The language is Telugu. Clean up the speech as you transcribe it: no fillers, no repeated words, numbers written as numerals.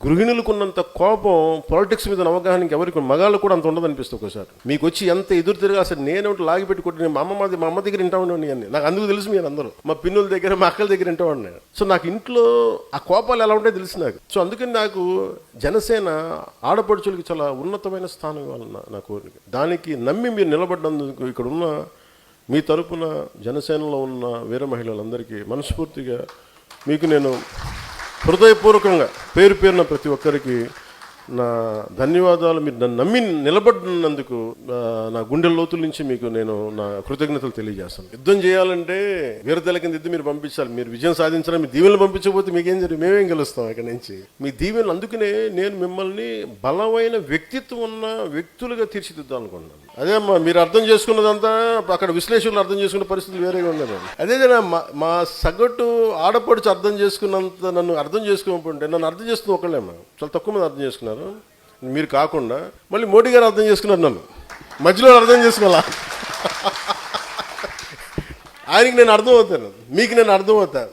గృహిణులకు ఉన్నంత కోపం పాలిటిక్స్ మీద అవగాహనకి ఎవరికి మగాళ్ళు కూడా అంత ఉండదు అనిపిస్తుంది ఒకసారి. మీకు వచ్చి ఎంత ఎదురు తిరిగి అసలు నేనేమిటి లాగిపెట్టి కొట్టి మా అమ్మ దగ్గర వింటా ఉండండి అని నాకు అందుకు తెలుసు. మీరు అందరూ మా పిన్నుల దగ్గర మా అక్కల దగ్గర వింటా ఉన్నాను. సో నాకు ఇంట్లో ఆ కోపాలు ఎలా ఉంటాయో తెలుసు నాకు. సో అందుకని నాకు జనసేన ఆడపడుచులకి చాలా ఉన్నతమైన స్థానం ఇవ్వాలన్న నా కోరిక. దానికి నమ్మి మీరు నిలబడ్డందుకు ఇక్కడ ఉన్న మీ తరపున జనసేనలో ఉన్న వీర మహిళలందరికీ మనస్ఫూర్తిగా మీకు నేను హృదయపూర్వకంగా పేరు పేరున ప్రతి ఒక్కరికి నా ధన్యవాదాలు. మీరు నన్ను నమ్మి నిలబడినందుకు నా గుండె లోతుల నుంచి మీకు నేను నా కృతజ్ఞతలు తెలియజేస్తాను. యుద్ధం చేయాలంటే వీరతల కింద యుద్ధం మీరు పంపించాలి. మీరు విజయం సాధించడం మీ దీవెనలు పంపించకపోతే మీకేం జరిగింది? మేమేం గెలుస్తాం ఇక్కడ నుంచి మీ దీవెనలు. అందుకనే నేను మిమ్మల్ని బలమైన వ్యక్తిత్వం ఉన్న వ్యక్తులుగా తీర్చిదిద్దాం అనుకున్నాను. అదే అమ్మా మీరు అర్థం చేసుకున్నదంతా అక్కడ విశ్లేషకులు అర్థం చేసుకున్న పరిస్థితులు వేరేగా ఉండదు. అదే మా సగటు ఆడపడుచు అర్థం చేసుకున్నంత నన్ను అర్థం చేసుకోకపోతే నన్ను అర్థం చేసుకుని ఒకళ్ళేమ్మా చాలా తక్కువ మంది అర్థం చేసుకున్నారు. మీరు కాకుండా మళ్ళీ మోడీ గారు అర్థం చేసుకున్నారు. నన్ను మధ్యలో అర్థం చేసుకోవాలా? ఆయనకి నేను అర్థం అవుతాను, మీకు నేను అర్థం అవుతాను.